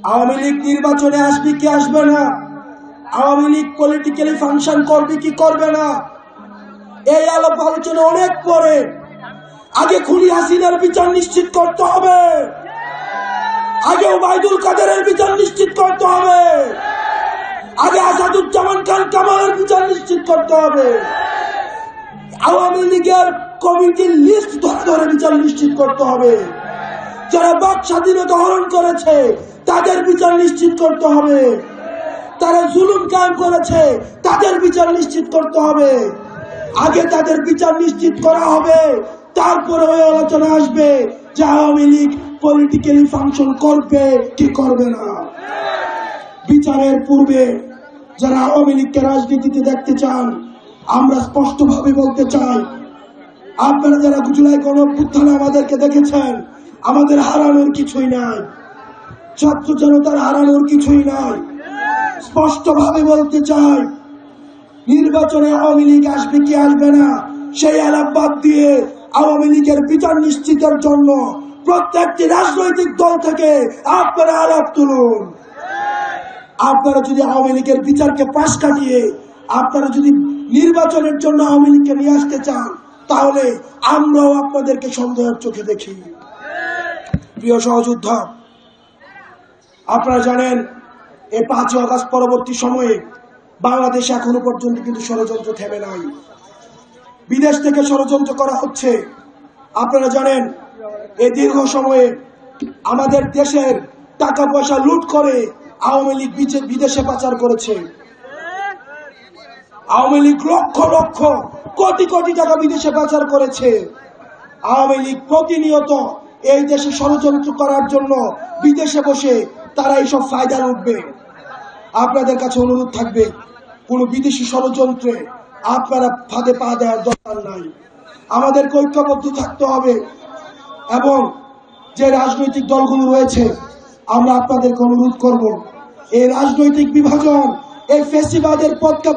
আওয়ামী লীগ নির্বাচনে আসবে কি আসবে না, আওয়ামী লীগ পলিটিক্যালি ফাংশন করবে কি করবে না, এই আলাপ আলোচনা অনেক পরে। আগে খুনি হাসিনার বিচার নিশ্চিত করতে হবে, আগে ওবায়দুল কাদেরের বিচার নিশ্চিত করতে হবে, আগে আসাদুজ্জামান খান কামালের বিচার নিশ্চিত করতে হবে, আওয়ামী লীগের কমিটির লিস্ট ধরে বিচার নিশ্চিত করতে হবে, যারা বাক স্বাধীনতা হরণ করেছে তাদের বিচার নিশ্চিত করতে হবে, তারা জুলুম কায়েম করেছে তাদের বিচার নিশ্চিত করতে হবে। আগে তাদের বিচার নিশ্চিত করা হবে, তারপরে ওই আলোচনা আসবে যে আওয়ামী লীগ পলিটিক্যালি ফাংশন করবে কি করবে না। বিচারের পূর্বে যারা আওয়ামী লীগকে রাজনীতিতে দেখতে চান, আমরা স্পষ্টভাবে বলতে চাই, আপনারা যারা জুলাই গণঅভ্যুত্থানে আমাদেরকে দেখেছেন, আমাদের হারানোর কিছুই নাই, ছাত্র জনতার হারানোর কিছুই নাই। স্পষ্টভাবে বলতে চাই, নির্বাচনে আওয়ামী লীগ আসবে কি আসবে না সেই আলাপ বাদ দিয়ে আওয়ামী লীগের বিচার নিশ্চিতের জন্য প্রত্যেকটি রাজনৈতিক দল থেকে আপনারা আলাপ তুলুন। আপনারা যদি আওয়ামী লীগের বিচারকে পাশ কাটিয়ে আপনারা যদি নির্বাচনের জন্য আওয়ামী লীগকে নিয়ে আসতে চান, তাহলে আমরাও আপনাদেরকে সন্দেহের চোখে দেখি। প্রিয় সহযোদ্ধা, আপনারা জানেন এই 5ই আগস্ট পরবর্তী সময়ে বাংলাদেশে এখনো পর্যন্ত কিন্তু ষড়যন্ত্র থেমে নাই, বিদেশ থেকে ষড়যন্ত্র করা হচ্ছে। আপনারা জানেন এই দীর্ঘ সময়ে আমাদের দেশের টাকা পয়সা লুট করে আওয়ামী লীগ বিদেশে পাচার করেছে। আওয়ামী লীগ লক্ষ লক্ষ কোটি কোটি টাকা বিদেশে পাচার করেছে। আওয়ামী লীগ প্রতিনিয়ত এই দেশে ষড়যন্ত্র করার জন্য বিদেশে বসে তারা এইসব ফায়দা লুটবে। আপনাদের কাছে অনুরোধ থাকবে, কোন বিদেশি ষড়যন্ত্রে আপনারা ফাঁদে পা দেওয়ার দরকার নাই। আমাদেরকে ঐক্যবদ্ধ থাকতে হবে এবং যে রাজনৈতিক দলগুলো রয়েছে আমরা আপনাদেরকে অনুরোধ করব, এই রাজনৈতিক বিভাজন এই ফ্যাসিবাদের পথকে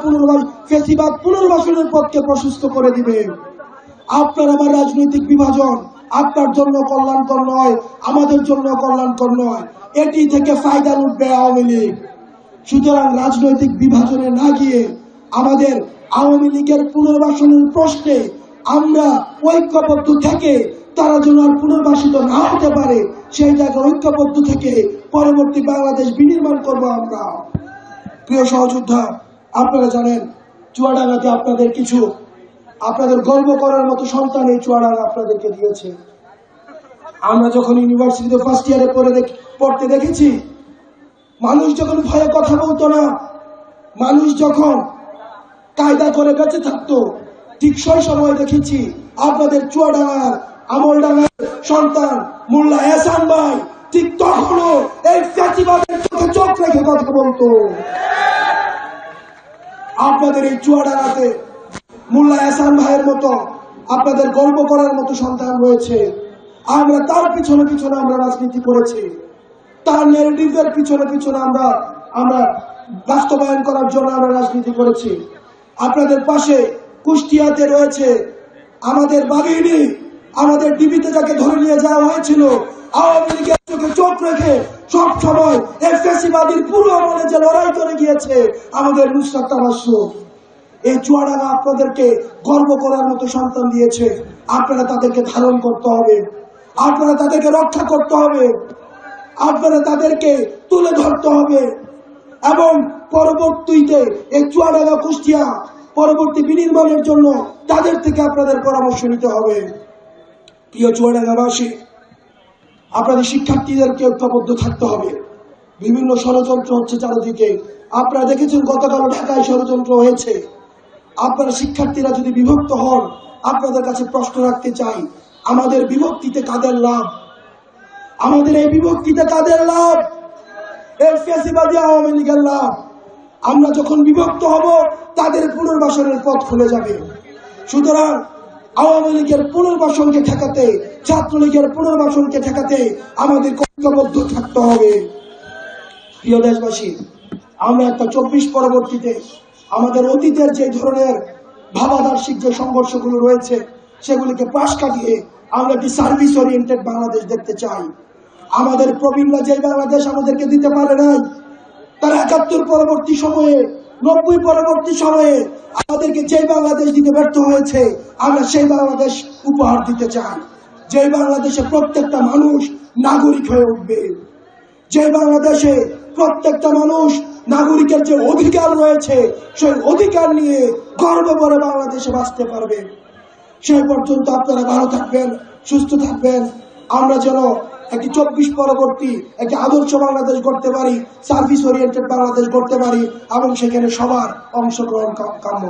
ফ্যাসিবাদ পুনর্বাসনের পথকে প্রশস্ত করে দিবে। আপনার আমার রাজনৈতিক বিভাজন আপনার জন্য কল্যাণকর নয়, আমাদের জন্য কল্যাণকর নয়, এটি থেকে ফায়দা লুটবে আওয়ামী লীগ। সুতরাং রাজনৈতিক বিভাজনে না গিয়ে আমাদের আওয়ামী লীগের পুনর্বাসনের প্রশ্নে আমরা ঐক্যবদ্ধ থেকে তারা যেন আর পুনর্বাসিত না হতে পারে সেই জায়গায় ঐক্যবদ্ধ থেকে পরবর্তী বাংলাদেশ বিনির্মাণ করব আমরা। প্রিয় সহযোদ্ধা, আপনারা জানেন চুয়াডাঙ্গাতে আপনাদের গর্ব করার মতো সন্তান এই চুয়াডাঙ্গা আপনাদেরকে দিয়েছে। আমরা যখন ইউনিভার্সিটিতে ফার্স্ট ইয়ারে পড়তে দেখেছি, মানুষ যখন ভয়ে কথা বলতো না, মানুষ যখন কায়দা করে বেঁচে থাকতো, ঠিক সেই সময় দেখেছি আপনাদের চুয়াডাঙ্গার আমলডাঙ্গার সন্তান মোল্লা এহসান ভাই ঠিক তখনও এই ফ্যাসিবাদের চোখে চোখ রেখে কথা বলতো। আপনাদের এই চুয়াডাঙ্গাতে মোল্লা এহসান ভাইয়ের মতো আপনাদের গর্ব করার মতো সন্তান রয়েছে। আমরা তার পিছনে পিছনে আমরা রাজনীতি করেছি, তার ন্যারেটিভের পিছনে পিছনে আমরা বাস্তবায়ন করার জন্য আমরা রাজনীতি করেছি। আপনাদের পাশে কুষ্টিয়াতে রয়েছে আমাদের বাঘিনী, আমাদের ডিবিতে যাকে ধরে নিয়ে যাওয়া হয়েছিল, আওয়ামী লীগের চোখে চোখ রেখে সব সময় এই ফ্যাসিবাদীর পুরো আমলে যে লড়াই করে গিয়েছে আমাদের নুসরাত তাবাসসুম। এই চুয়াডাঙ্গা আপনাদেরকে গর্ব করার মতো সন্তান দিয়েছে। আপনারা তাদেরকে ধারণ করতে হবে, আপনারা তাদেরকে রক্ষা করতে হবে, আপনারা তাদেরকে তুলে ধরতে হবে এবং পরবর্তীতে এই চুয়াডাঙ্গা কুষ্টিয়া পরবর্তী বিনির্মাণের জন্য তাদের থেকে আপনাদের পরামর্শ নিতে হবে। প্রিয় চুয়াডাঙ্গাবাসী, আপনাদের শিক্ষার্থীদেরকে ঐক্যবদ্ধ থাকতে হবে। বিভিন্ন ষড়যন্ত্র হচ্ছে চারিদিকে, আপনারা দেখেছেন গতকাল ঢাকায় ষড়যন্ত্র হয়েছে। আপনারা শিক্ষার্থীরা যদি বিভক্ত হন, আপনাদের কাছে প্রশ্ন রাখতে চাই, আমাদের বিভক্তিতে কাদের লাভ? আমাদের এই বিভক্তিতে কাদের লাভ? এই ফ্যাসিবাদী আওয়ামী লীগের লাভ। আমরা যখন বিভক্ত হব তাদের পুনর্বাসনের পথ খুলে যাবে। সুতরাং আওয়ামী লীগের পুনর্বাসনকে ঠেকাতে, ছাত্রলীগের পুনর্বাসনকে ঠেকাতে আমাদের ঐক্যবদ্ধ থাকতে হবে। প্রিয় দেশবাসী, আমরা একটা 24 পরবর্তীতে আমাদের অতীতের যে ধরনের ভাবাদর্শিক যে সংঘর্ষগুলো রয়েছে সেগুলিকে পাশ কাটিয়ে আমরা একটি সার্ভিস ওরিয়েন্টেড বাংলাদেশ দেখতে চাই। আমাদের প্রবীণরা যে বাংলাদেশ আমাদেরকে দিতে পারে নাই, তারা ৭১ পরবর্তী সময়ে, ৯০ পরবর্তী সময়ে আমাদেরকে যে বাংলাদেশ দিতে ব্যর্থ হয়েছে, আমরা সেই বাংলাদেশ উপহার দিতে চাই। যে বাংলাদেশে প্রত্যেকটা মানুষ নাগরিক হয়ে উঠবে, যে বাংলাদেশে প্রত্যেকটা মানুষ নাগরিকের যে অধিকার রয়েছে সেই অধিকার নিয়ে গর্ব করে বাংলাদেশে বাঁচতে পারবে। সেই পর্যন্ত আপনারা ভালো থাকবেন, সুস্থ থাকবেন। আমরা যেন একটি ২৪ পরবর্তী একটি আদর্শ বাংলাদেশ গড়তে পারি, সার্ভিস ওরিয়েন্টেড বাংলাদেশ গড়তে পারি এবং সেখানে সবার অংশগ্রহণ কাম্য।